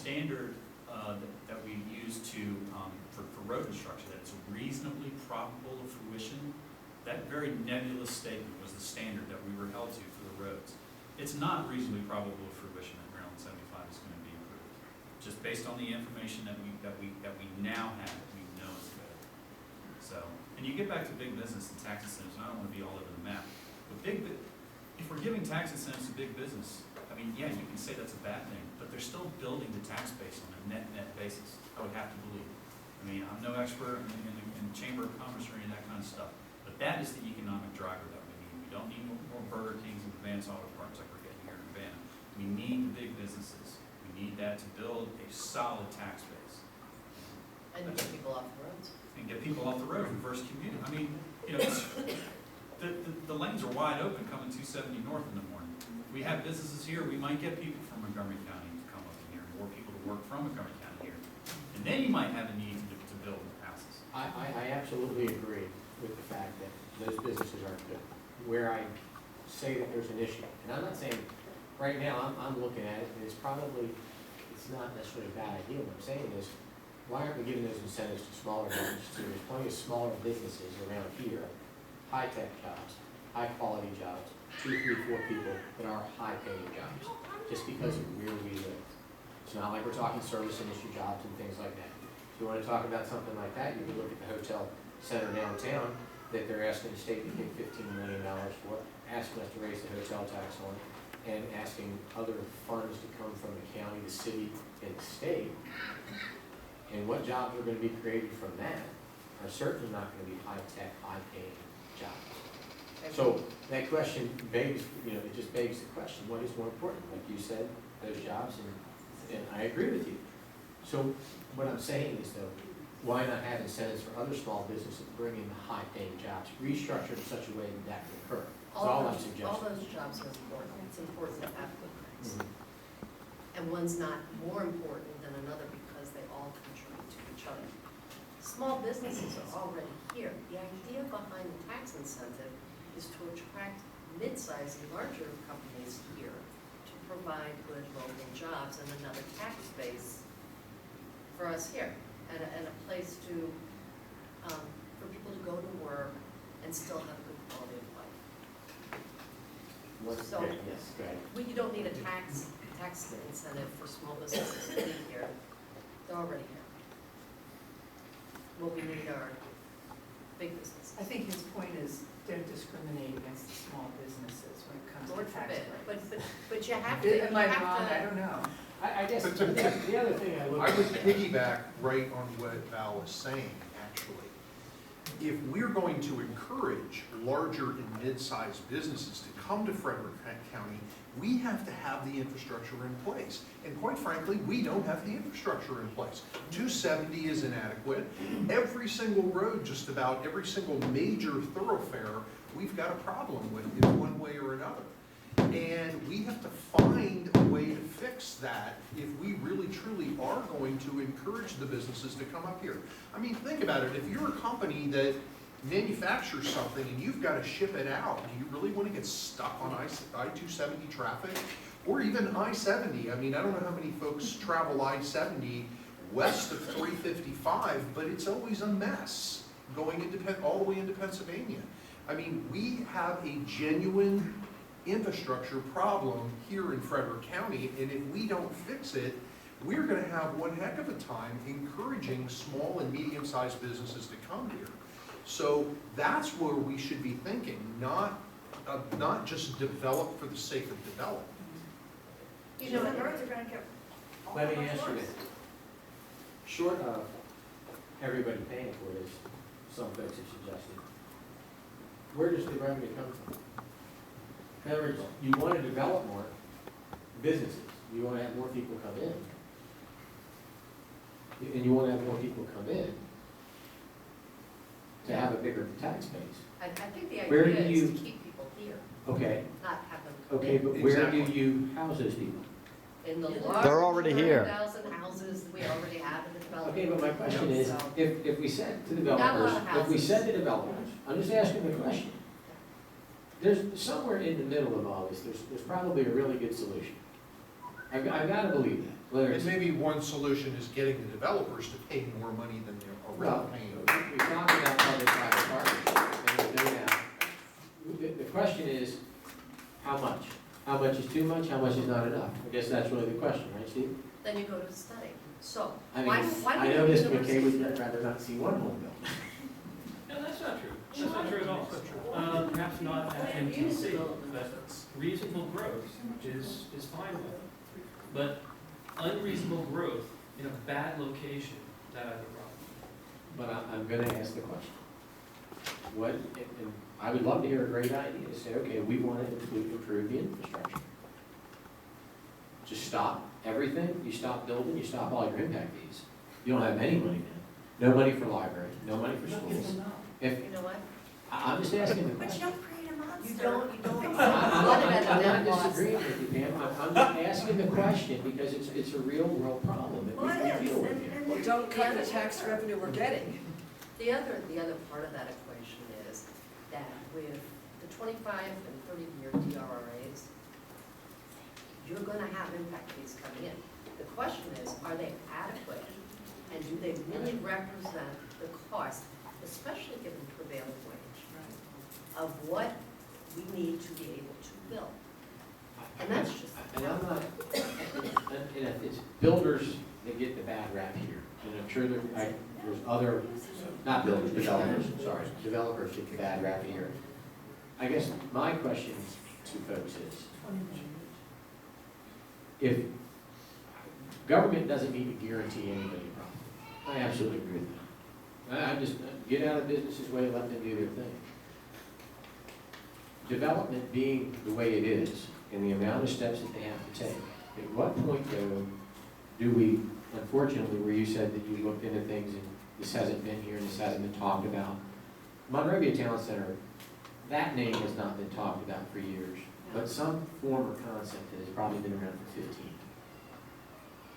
standard that we use for road construction, that it's reasonably probable of fruition, that very nebulous statement was the standard that we were held to for the roads. It's not reasonably probable of fruition that Maryland 75 is going to be improved, just based on the information that we now have, that we know is good. So, and you get back to big business and tax incentives, and I don't want to be all over the map, but if we're giving tax incentives to big business, I mean, yeah, you can say that's a bad thing, but they're still building the tax base on a net basis, I would have to believe. I mean, I'm no expert in the Chamber of Commerce or any of that kind of stuff, but that is the economic driver that we need. We don't need more Burger Kings and advanced auto parts like we're getting here in Urbana. We need the big businesses. We need that to build a solid tax base. And get people off the roads. And get people off the road, reverse commuting. I mean, you know, the lanes are wide open coming 270 north in the morning. We have businesses here, we might get people from Montgomery County to come up in here, more people to work from Montgomery County here. And then you might have a need to build houses. I absolutely agree with the fact that those businesses aren't good. Where I say that there's an issue, and I'm not saying, right now, I'm looking at it, and it's not necessarily a bad idea. What I'm saying is, why aren't we giving those incentives to smaller businesses too? There's plenty of smaller businesses around here, high-tech jobs, high-quality jobs, 2, 3, 4 people that are high-paying jobs, just because of where we live. It's not like we're talking service industry jobs and things like that. If you want to talk about something like that, you can look at the hotel center downtown that they're asking the state to pay $15 million for, asking us to raise the hotel tax on it, and asking other funds to come from the county, the city, and the state. And what jobs are going to be created from that are certainly not going to be high-tech, high-paying jobs. So that question begs, it just begs the question, what is more important? Like you said, those jobs, and I agree with you. So what I'm saying is, though, why not have incentives for other small businesses to bring in the high-paying jobs, restructured in such a way that that can occur? That's all I'm suggesting. All those jobs are important. It's important to have good grades. And one's not more important than another because they all contribute to each other. Small businesses are already here. The idea behind the tax incentive is to attract mid-sized and larger companies here to provide good local jobs and another tax base for us here, and a place to for people to go to work and still have a good quality of life. So yes, go ahead. you don't need a tax incentive for small businesses to be here. They're already here. What we need are big businesses. I think his point is don't discriminate against the small businesses when it comes Lord to tax forbid, rates. but you have to. Am I wrong? I don't know. I guess the other thing I look I at. would piggyback right on what Val was saying, actually. If we're going to encourage larger and mid-sized businesses to come to Frederick County, we have to have the infrastructure in place. And quite frankly, we don't have the infrastructure in place. 270 is inadequate. Every single road, just about every single major thoroughfare, we've got a problem with in one way or another. And we have to find a way to fix that if we really truly are going to encourage the businesses to come up here. I mean, think about it. If you're a company that manufactures something and you've got to ship it out, do you really want to get stuck on I-270 traffic? Or even I-70. I mean, I don't know how many folks travel I-70 west of 355, but it's always a mess going all the way into Pennsylvania. I mean, we have a genuine infrastructure problem here in Frederick County, and if we don't fix it, we're going to have one heck of a time encouraging small and medium-sized businesses to come here. So that's where we should be thinking, not just develop for the sake of development. You know, the roads are going to get all Let me much ask you worse. this. Short of everybody paying for it, as some folks have suggested, where does the revenue come from? In other words, you want to develop more businesses. You want to have more people come in. And you want to have more people come in to have a bigger tax base. I think the Where idea do is you- to keep people here, Okay, not have them come okay, in. but where do Exactly. you house those people? In the They're large already here. 100,000 houses we already have in the development. Okay, but my question is, So- if we said to Not a lot developers, of if we houses. said to developers, I'm just asking the question. There's somewhere in the middle of all this, there's probably a really good solution. I've got to believe that. whether And it's. maybe one solution is getting the developers to pay more money than they're Well, already paying. we talked about public-private partnerships, and there's no doubt. The question is, how much? How much is too much, how much is not enough? I guess that's really the question, right, Steve? Then you go to study. So, I why, mean, why I do know Mr. universities McKay do would that? rather not see one home built. No, that's not true. That's not true at all. Perhaps not at MTC, but reasonable growth is fine with it. But unreasonable growth in a bad location, that I have a problem. But I'm gonna ask the question. What, and I would love to hear a great idea, to say, okay, we want to improve the infrastructure. Just stop everything, you stop building, you stop all your impact fees. You don't have any money now. No money for library, no money for schools. If, You know what? I'm just asking the But question. you don't create a monster. You don't I'm flood it at the not net loss. disagreeing with you, Pam, I'm just asking the question because it's a real world problem that Well, it we is, deal with here. and Well, don't cut the tax revenue we're getting. The other part of that equation is that with the 25 and 30-year DRRAs, you're gonna have impact fees coming in. The question is, are they adequate? And do they really represent the cost, especially given prevailing wage, of what we need to be able to build? And that's just. And I'm not, and it's builders that get the bad rap here. And I'm sure there's other, not builders, developers, sorry, developers get the bad rap here. I guess my question to folks is, if government doesn't need to guarantee anybody a profit, I absolutely agree with that. I'm just, get out of business's way, let them do their thing. Development being the way it is, and the amount of steps that they have to take, at what point though do we, unfortunately, where you said that you looked into things and this hasn't been here and this hasn't been talked about, Monrovia Town Center, that name has not been talked about for years, but some form or concept has probably been around for 15.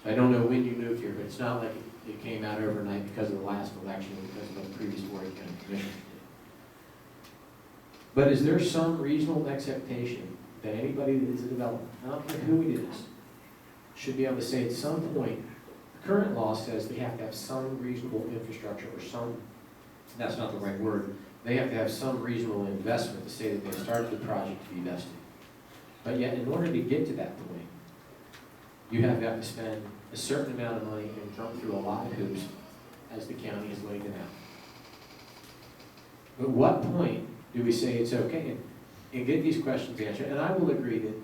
So I don't know when you moved here, but it's not like it came out overnight because of the last election or because of what the previous board of county commissioners did. But is there some reasonable expectation that anybody that is a developer, I don't care who it is, should be able to say at some point, the current law says they have to have some reasonable infrastructure or some, that's not the right word, they have to have some reasonable investment to say that they started the project to be vested. But yet, in order to get to that point, you have to spend a certain amount of money and jump through a lot of hoops as the county is laying it out. At what point do we say it's okay and get these questions answered? And I will agree that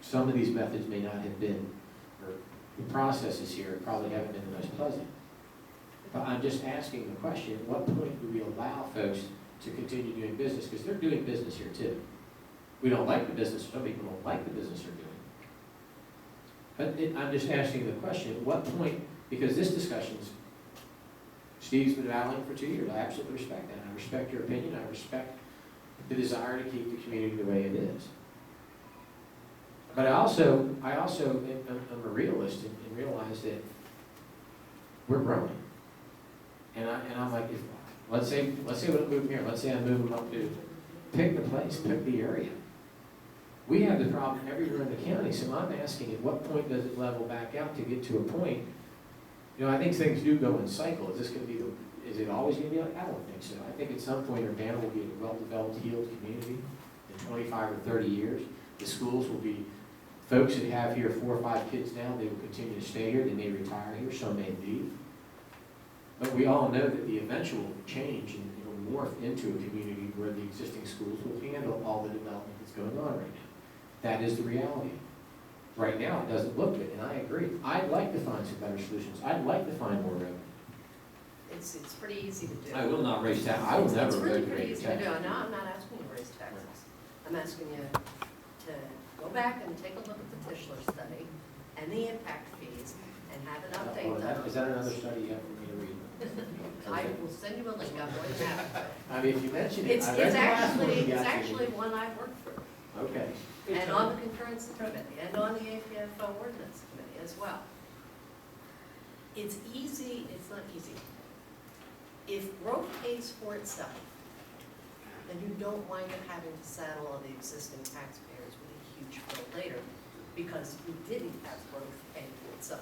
some of these methods may not have been, or the processes here probably haven't been the most pleasant. But I'm just asking the question, at what point do we allow folks to continue doing business? Because they're doing business here too. We don't like the business, some people don't like the business they're doing. But I'm just asking the question, at what point, because this discussion's, Steve's been battling for 2 years, I absolutely respect that. I respect your opinion, I respect the desire to keep the community the way it is. But I also am a realist and realize that we're growing. And I'm like, if, let's say we don't move here, let's say I move them up to, pick the place, pick the area. We have the problem everywhere in the county, so I'm asking at what point does it level back out to get to a point? You know, I think things do go in cycles. Is this going to be is it always going to be like, I don't think so. I think at some point Urbana will be a well-developed, healed community in 25 or 30 years. The schools will be, folks that have here 4 or 5 kids now, they will continue to stay here, they may retire here, some may leave. But we all know that the eventual change and it will morph into a community where the existing schools will handle all the development that's going on right now. That is the reality. Right now, it doesn't look good, and I agree. I'd like to find some better solutions. I'd like to find more revenue. It's pretty easy to do. I will not raise taxes. I will never It's really raise pretty easy to taxes. do. Now, I'm not asking you to raise taxes. I'm asking you to go back and take a look at the Tischler study and the impact fees and have an update done. Is that another study you have for me to read? I will send you a link, I'm more than happy. I mean, if you mention it, It's I read the last one you it's got to me. actually one I've worked through. Okay. And on the concurrence committee, and on the APFO ordinance committee as well. It's easy, it's not easy. If growth pays for itself, then you don't wind up having to saddle all the existing taxpayers with a huge bill later, because you didn't have growth paying for itself.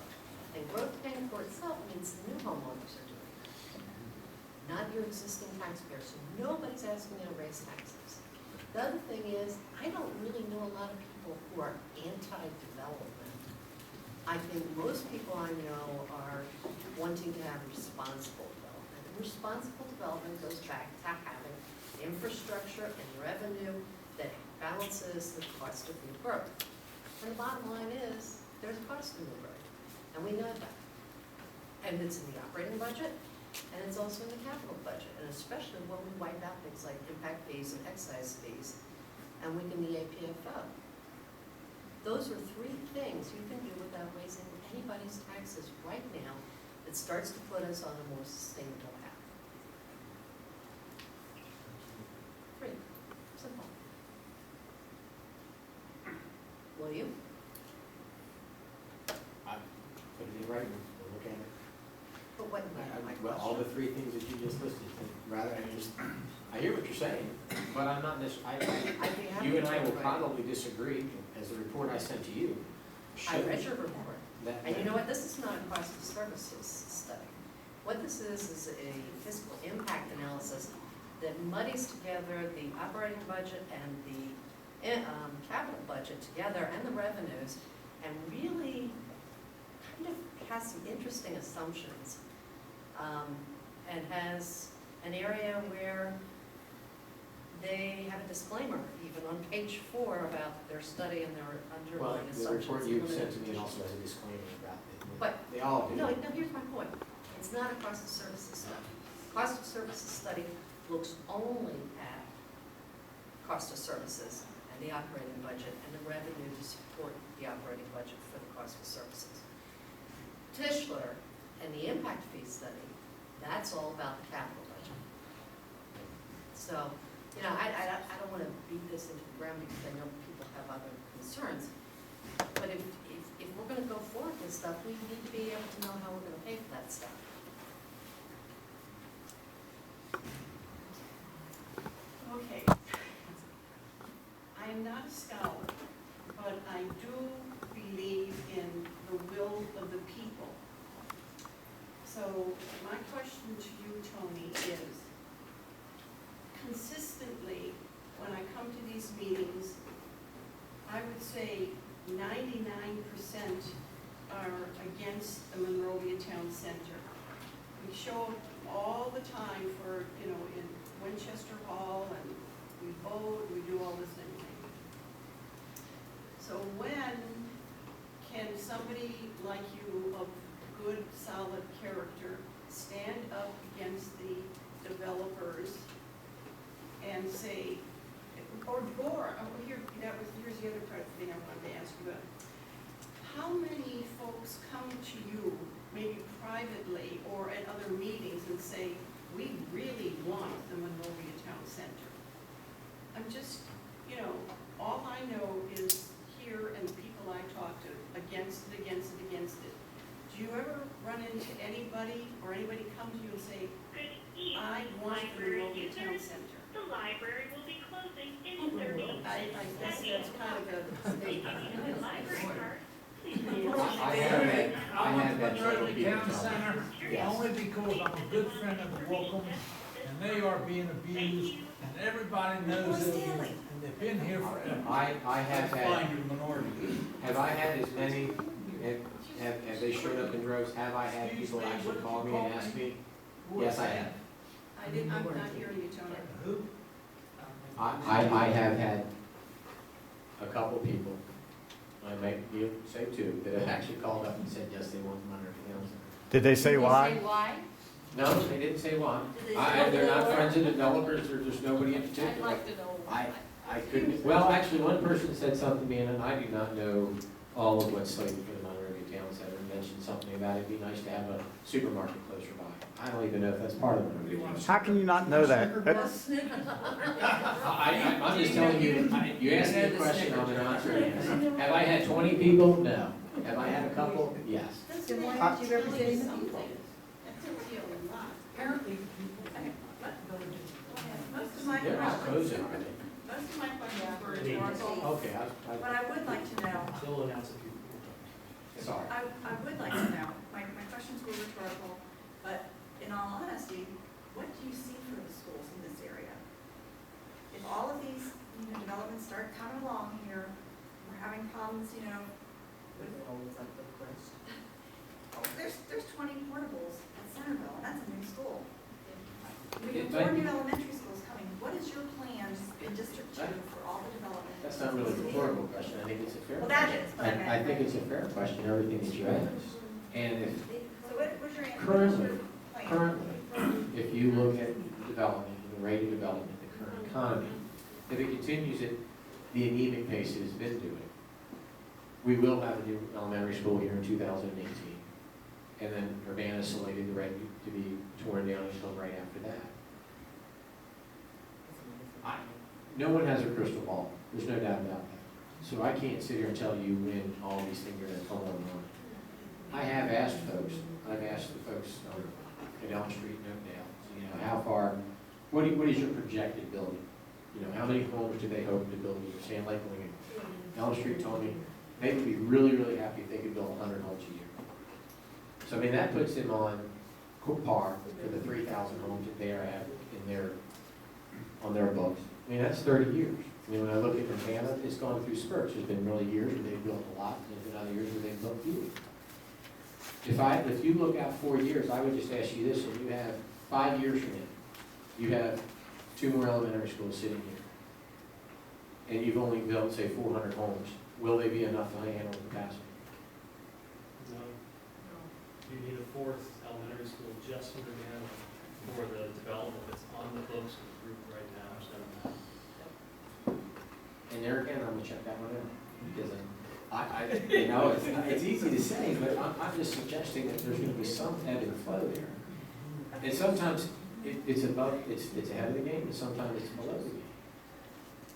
And growth paying for itself means the new homeowners are doing it, not your existing taxpayers. So nobody's asking you to raise taxes. The other thing is, I don't really know a lot of people who are anti-development. I think most people I know are wanting to have responsible development. And responsible development goes back to having infrastructure and revenue that balances the cost of new growth. And the bottom line is, there's a cost of new growth, and we know that. And it's in the operating budget, and it's also in the capital budget, and especially when we wipe out things like impact fees and excise fees, and weaken the APFO. Those are three things you can do without raising anybody's taxes right now that starts to put us on a more sustainable path. Three, simple. Will you? I put it in writing, we'll look at it. But what, my Well, all the question? three things that you just listed, rather, I hear what you're saying, but I'm not I'd be happy you and I to will write. probably disagree, as the report I sent to you I read shows your report, that. and you know what, this is not a cost of services study. What this is a fiscal impact analysis that muddies together the operating budget and the capital budget together and the revenues, and really kind of has some interesting assumptions, and has an area where they have a disclaimer, even on page 4, about their study and their Well, underlying the assumptions. report you limited sent to me conditions. also has a disclaimer about it. But- They all do. No, here's my point. It's not a cost of services study. Cost of services study looks only at cost of services and the operating budget and the revenue to support the operating budget for the cost of services. Tischler and the impact fee study, that's all about the capital budget. So, you know, I don't want to beat this into the ground because I know people have other concerns. But if we're going to go forward with stuff, we need to be able to know how we're going to pay for that stuff. Okay. I am not a scholar, but I do believe in the will of the people. So my question to you, Tony, is consistently, when I come to these meetings, I would say 99% are against the Monrovia Town Center. We show up all the time for, you know, in Winchester Hall, and we vote, we do all this thing. So when can somebody like you of good, solid character stand up against the developers and say, or here's the other part of the thing I wanted to ask you about. How many folks come to you, maybe privately or at other meetings, and say, we really want the Monrovia Town Center? I'm just, you know, all I know is here and the people I talk to, against it. Do you ever run into anybody, or anybody come to you and say, I want the Monrovia Town Center? The library will be closing in 30. I guess that's kind of a statement. The library card, please. I have had several Monrovia people Town tell me. Center, Yes. only because I'm a good friend of the Welcome, and they are being abused, and everybody knows it, and they've been here forever. I have That's had, fine, you're a minority. have I had as many, have they showed up in droves? Have I had people actually call me and ask me? Yes, I have. I'm not hearing you, Tony. Who? I have had a couple people, I might say two, that have actually called up and said, yes, they want the Monrovia Town Center. Did they say why? why? No, they didn't say why. Did they say They're not why? friends of developers, or there's nobody in particular. I'd like to know. I couldn't, well, actually, one person said something to me, and I do not know all of what's slated for the Monrovia Town Center, and mentioned something about it'd be nice to have a supermarket closer by. I don't even know if that's part of the Monrovia Town Center. How can you not know that? I'm just telling you, you asked me a question, I'm gonna answer it. Have I had 20 people? No. Have I had a couple? Yes. Then why haven't you ever said anything? That tells you a lot. Apparently, Most of my They're not questions, closing, are they? most of my questions were rhetorical. Okay, But I would like to know, They'll announce a few. Sorry. I would like to know, my questions were rhetorical, but in all honesty, what do you see for the schools in this area? If all of these, developments start coming along here, we're having problems, with, there's 20 portables at Centerville, and that's a new school. We have 4 new elementary schools coming. What is your plan in District 2 for all the development? That's not really a rhetorical question, I think it's a fair Well, question. that is, but I meant. I think it's a fair question, everything that you asked. And if, So what's your answer? What's your plan? currently, if you look at development, the rate of development, the current economy, if it continues at the anemic pace it has been doing, we will have a new elementary school here in 2018. And then Urbana is slated to be torn down and come right after that. No one has a crystal ball, there's no doubt about that. So I can't sit here and tell you when all these things are gonna come online. I have asked folks, I've asked the folks at Elm Street and Oakdale, how far, what is your projected building? How many homes do they hope to build in Sand Lake Wing? Elm Street told me they would be really, really happy if they could build 100 homes a year. So that puts them on par for the 3,000 homes that they are at on their books. That's 30 years. When I look at Urbana, it's gone through spurts. There's been really years where they've built a lot, and there's been other years where they've built few. If you look out 4 years, I would just ask you this, and you have 5 years from now, you have 2 more elementary schools sitting here, and you've only built, say, 400 homes. Will they be enough to handle the capacity? No. You need a 4th elementary school just for Urbana for the development that's on the books of the group right now, so. And there again, I'm gonna check that one out, because it's easy to say, but I'm just suggesting that there's gonna be some ebb and flow there. And sometimes it's ahead of the game, and sometimes it's below the game,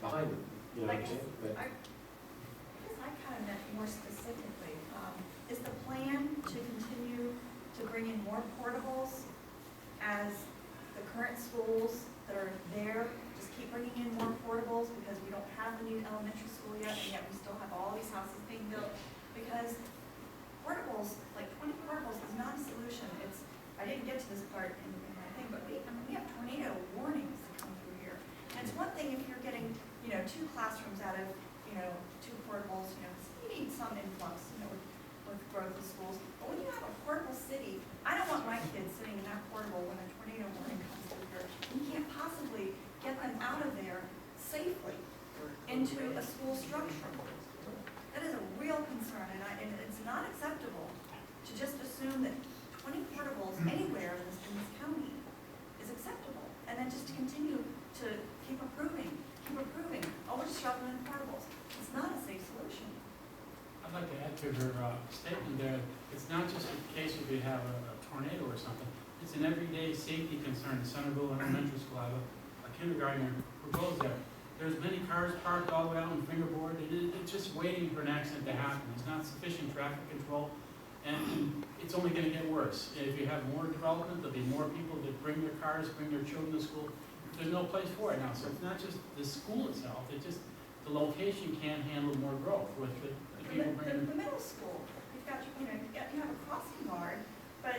behind it, you know what I'm saying? But I guess I kind of meant more specifically, is the plan to continue to bring in more portables as the current schools that are there just keep bringing in more portables because we don't have the new elementary school yet, and yet we still have all these houses being built? Because portables, like 20 portables is not a solution. I didn't get to this part in my thing, but we have tornado warnings that come through here. And it's one thing if you're getting, 2 classrooms out of, 2 portables, you need some influx, with growth of schools. But when you have a portable city, I don't want my kids sitting in that portable when a tornado warning comes through here. You can't possibly get them out of there safely into a school structure. That is a real concern, and it's not acceptable to just assume that 20 portables anywhere in this county is acceptable, and then just to continue to keep approving. Oh, we're just shoving in portables. It's not a safe solution. I'd like to add to her statement there. It's not just a case if you have a tornado or something. It's an everyday safety concern. Centerville Elementary School, I have a kindergartner who goes there. There's many cars parked all the way out in Fingerboard. It's just waiting for an accident to happen. There's not sufficient traffic control, and it's only going to get worse. If you have more development, there'll be more people that bring their cars, bring their children to school. There's no place for it now. So it's not just the school itself. It's just the location can't handle more growth with the people bringing. The middle school, you've got, you have a crossing guard, but,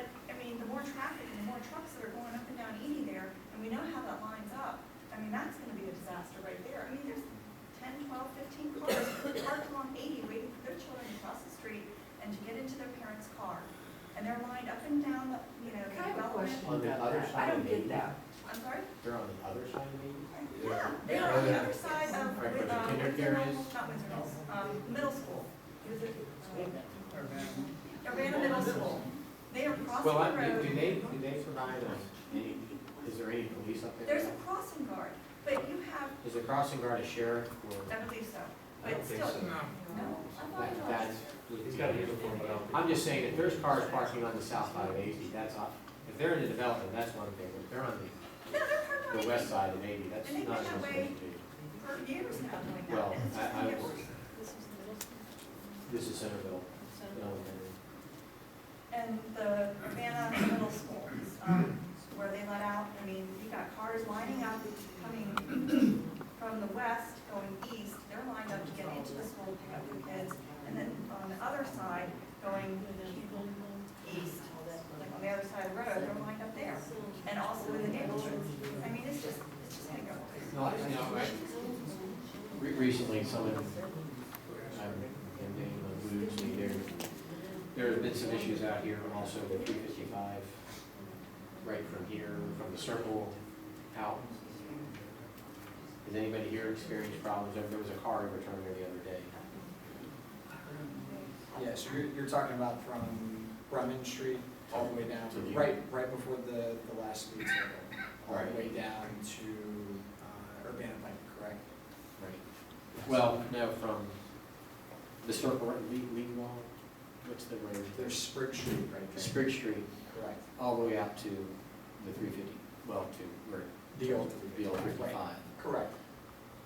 the more traffic and the more trucks that are going up and down 80 there, and we know how that lines up, that's gonna be a disaster right there. There's 10, 12, 15 cars parked along 80 waiting for their children to cross the street and to get into their parents' car. And they're lined up and down the, I have a question On the about other that. side I don't of get the- that. I'm sorry? they're on the other side of me? Yeah, they're on the other side of, Right, with, where the kindergarten is? not Windsor Mills, middle school. Is it, Urbana Middle School. They are crossing Well, the road. do they provide is there any police up there? There's a crossing guard, but you have, Is the crossing guard a sheriff or? I believe so, I but don't think still. so. No, I thought it was. That's. He's got a uniform, but I don't think. I'm just saying, if there's cars parking on the south side of 80, that's, if they're in the development, that's one thing, but if they're on No, they're parked on the west side of 80, that's And they've not been that supposed way to be. for years now doing that. Well, and it's just gonna get worse. This is Centerville. Elementary. And the Urbana Middle School, where they let out, you've got cars lining up, coming from the west, going east, they're lined up to get into the school, pick up their kids, and then on the other side, going east, like on the other side of the road, they're lined up there. And also in the neighborhood. I mean, it's just gonna go. No, recently, someone, and they alluded to me, there have been some issues out here, but also the 355, right from here, from the circle out. Has anybody here experienced problems? There was a car overturned there the other day. Yeah, so you're talking about from Bremen Street all the way down To the- right before the last speed circle, all Right. the way down to Urbana Pike, correct? Right. Well, no, from the circle, right, Leewall, what's the road? There's Sprig Street right there. Sprig Street, Correct. all the way out to the 350, well, to where, The old the old 55. Right. Correct.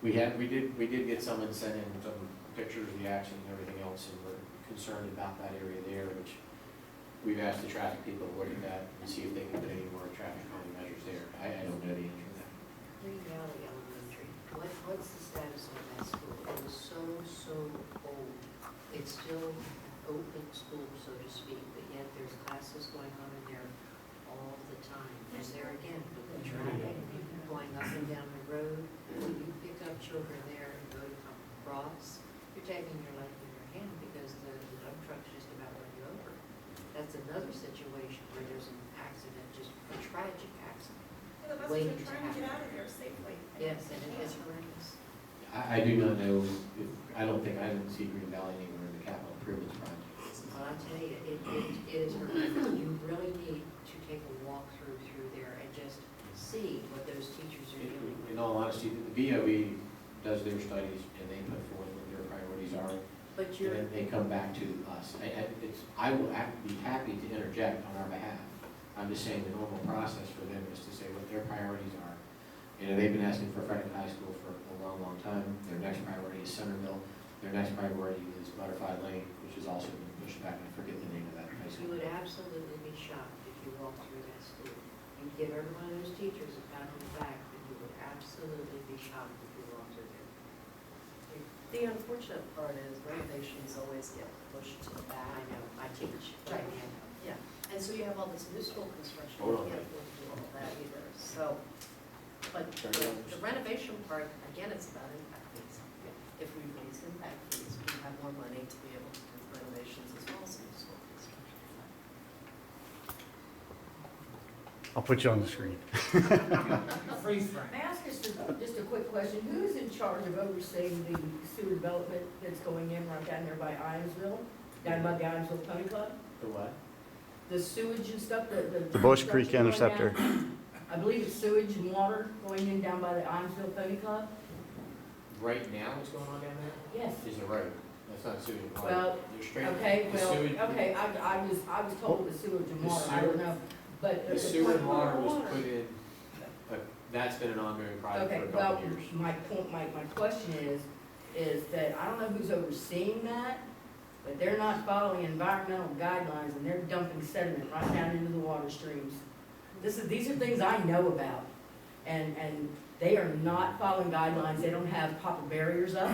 We did get someone send in some pictures of the accident and everything else, and we're concerned about that area there, which we've asked the traffic people to look at that and see if they can put any more traffic calming measures there. I don't know the answer to that. Green Valley Elementary, what's the status of that school? It was so old. It's still open school, so to speak, but yet there's classes going on in there all the time. And there again, with the traffic going up and down the road, when you pick up children there and go to come across, you're taking your life in your hand because the dump truck's just about run you over. That's another situation where there's an accident, just a tragic accident. Yeah, the buses Waiting are to trying to get happen. out of there safely. Yes, and it is horrendous. I do not know, I didn't see Green Valley anywhere in the capital improvements project. Well, I tell you, it is horrendous. You really need to take a walk through there and just see what those teachers are doing. In all honesty, the BOE does their studies and they put forth what their priorities are, But and you're, then they come back to us. I will be happy to interject on our behalf. I'm just saying the normal process for them is to say what their priorities are. You know, they've been asking for Frederick High School for a long time. Their next priority is Centerville. Their next priority is Butterfly Lane, which has also been pushed back. I forget the name of that high you school. would absolutely be shocked if you walked through that school. You'd give every one of those teachers a pat on the back, and you would absolutely be shocked if you walked through there. The unfortunate part is renovations always get pushed to the back. I know, I teach. Right. Yeah, and so you have all this new school construction, Hold on. you can't afford to do all that either, so. But the renovation part, again, it's about impact fees. If we raise impact fees, we have more money to be able to do renovations as well as new school construction. I'll put you on the screen. Freeze frame. May I ask just a quick question? Who's in charge of overseeing the sewer development that's going in right down there by Iamsville, down by the Iamsville Pony Club? The what? The sewage and stuff, The Bush Creek going Interceptor. down? I believe it's sewage and water going in down by the Iamsville Pony Club? Right now, what's going on down there? Yes. Is a road. That's not sewage and water. Well, They're straight- Okay, the well, sewage- okay, I was told the sewage and The water, I sewer- don't know, but. The sewer and water was put in, that's been an ongoing project Okay, for a well, couple of years. my point, my question is that I don't know who's overseeing that, but they're not following environmental guidelines and they're dumping sediment right down into the water streams. These are things I know about, and they are not following guidelines, they don't have proper barriers up,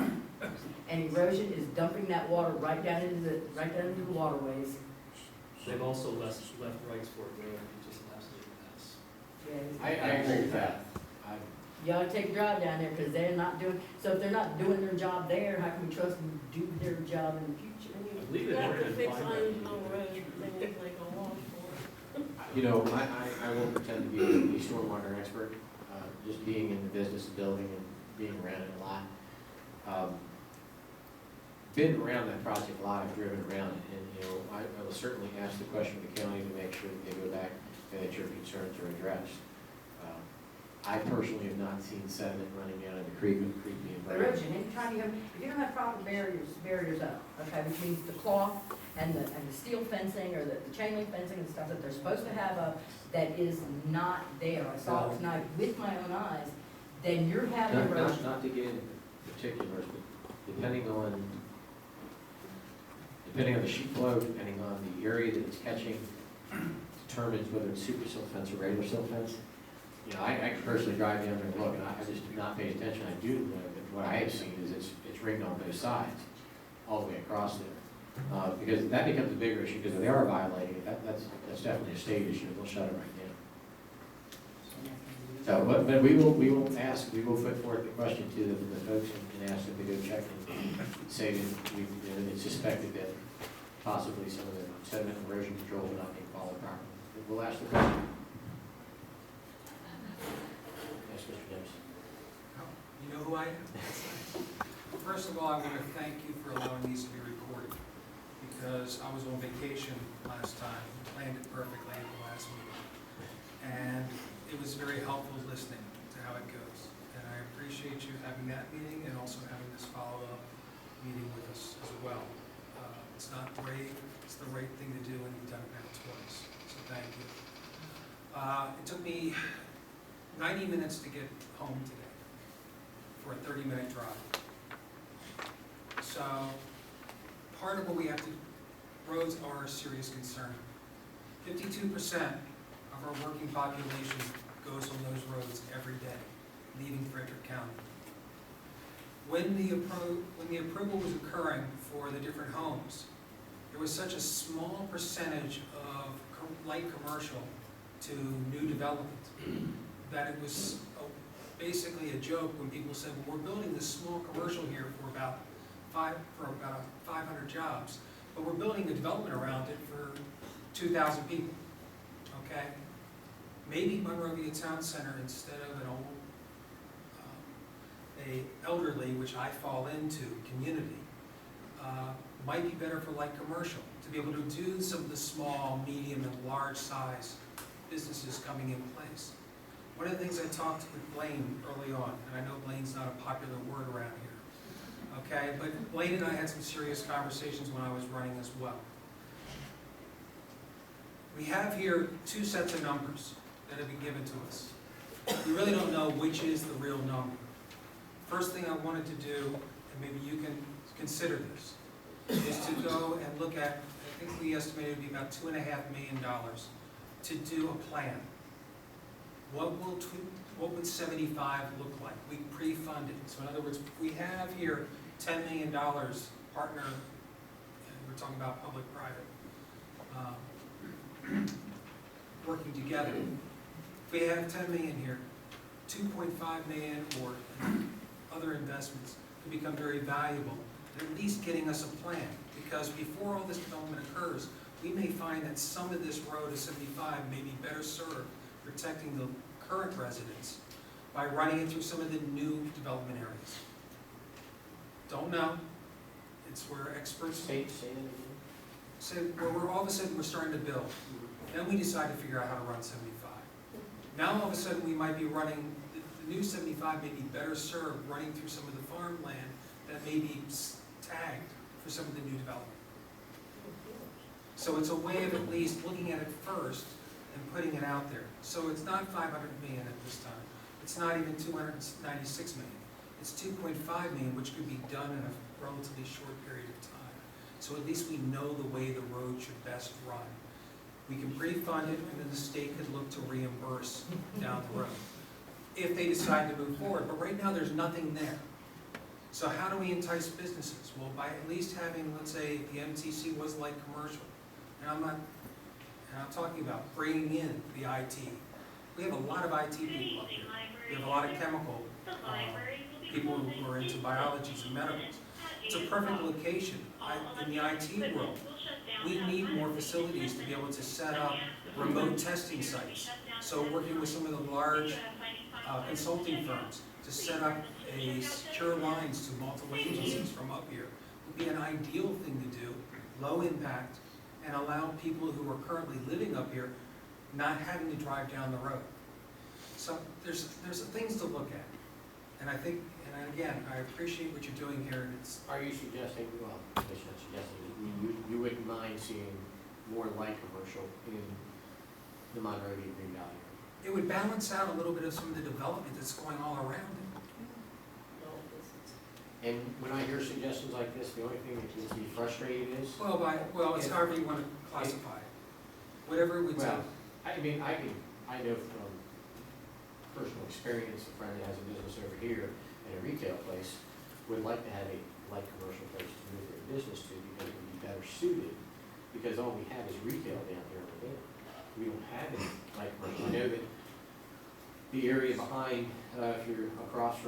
and erosion is dumping that water right down into the waterways. They've also left Wrightsburg Road, which is an absolute mess. I agree with that. You ought to take a drive down there, because they're not doing, so if they're not doing their job there, how can we trust them to do their job in the future? I believe that they're in You know, I won't pretend to be a stormwater expert, just being in the business of building and being around it a lot. Been around that project a lot, I've driven around it, and, you know, I will certainly ask the question of the county to make sure that they go back and that your concerns are addressed. I personally have not seen sediment running down in the creek, with the creek being very. Erosion, anytime you have, if you don't have proper barriers up, okay, which means the cloth and the steel fencing or the chain link fencing and stuff that they're supposed to have up, that is not there, I saw it tonight with my own eyes, then you're having erosion. Not to get into particulars, but depending on the sheet flow, depending on the area that it's catching, determines whether it's super silt fence or regular silt fence. You know, I can personally drive down there and look, and I just do not pay attention. I do know that what I have seen is it's ringed on both sides, all the way across there. Because that becomes a bigger issue, because if they are violating it, that's definitely a state issue, they'll shut it right down. So, but we will put forth the question to the folks and ask them to go check and say that it's suspected that possibly some of the sediment and erosion control are not being followed properly. We'll ask the question. Yes, Mr. Dempsey. You know who I am? First of all, I want to thank you for allowing these to be recorded, because I was on vacation last time, planned it perfectly at the last meeting, and it was very helpful listening to how it goes. And I appreciate you having that meeting and also having this follow-up meeting with us as well. It's not great, it's the right thing to do, and you've done it now twice, so thank you. It took me 90 minutes to get home today for a 30-minute drive. So part of what we have to, roads are a serious concern. 52% of our working population goes on those roads every day, leaving Frederick County. When the approval was occurring for the different homes, there was such a small percentage of light commercial to new development that it was basically a joke when people said, well, we're building this small commercial here for about 500 jobs, but we're building a development around it for 2,000 people, okay? Maybe Monrovia Town Center, instead of an old, elderly, which I fall into, community, might be better for light commercial, to be able to do some of the small, medium, and large size businesses coming in place. One of the things I talked with Blaine early on, and I know Blaine's not a popular word around here, okay, but Blaine and I had some serious conversations when I was running as well. We have here two sets of numbers that have been given to us. We really don't know which is the real number. First thing I wanted to do, and maybe you can consider this, is to go and look at, I think we estimated it would be about $2.5 million to do a plan. What would 75 look like? We pre-fund it. So in other words, we have here $10 million partner, and we're talking about public-private, working together. If we have 10 million here, 2.5 million or other investments could become very valuable, at least getting us a plan. Because before all this development occurs, we may find that some of this road of 75 may be better served protecting the current residents by running it through some of the new development areas. Don't know. It's where experts say where we're all of a sudden we're starting to build. Then we decide to figure out how to run 75. Now all of a sudden we might be running, the new 75 may be better served running through some of the farmland that may be tagged for some of the new development. So it's a way of at least looking at it first and putting it out there. So it's not 500 million at this time. It's not even 296 million. It's 2.5 million, which could be done in a relatively short period of time. So at least we know the way the road should best run. We can pre-fund it, and then the state could look to reimburse down the road if they decide to move forward. But right now, there's nothing there. So how do we entice businesses? Well, by at least having, let's say, the MTC was like commercial. And I'm talking about bringing in the IT. We have a lot of IT people up here. We have a lot of chemical people who are into biologies and medicals. It's a perfect location in the IT world. We need more facilities to be able to set up remote testing sites. So working with some of the large consulting firms to set up secure lines to multiple agencies from up here would be an ideal thing to do, low impact, and allow people who are currently living up here not having to drive down the road. So there's things to look at. And I think, and again, I appreciate what you're doing here. And it's, are you suggesting, well, I should not suggesting, you wouldn't mind seeing more light commercial in the Monrovia Green Valley area? it would balance out a little bit of some of the development that's going all around it. And when I hear suggestions like this, the only thing that gets me frustrated is... Well, it's however you want to classify it. Whatever it would take. I mean, I know from personal experience, a friend that has a business over here in a retail place would like to have a light commercial place to move their business to because it would be better suited, because all we have is retail down here in Ravenna. We don't have any light commercial. I know that the area behind, if you're across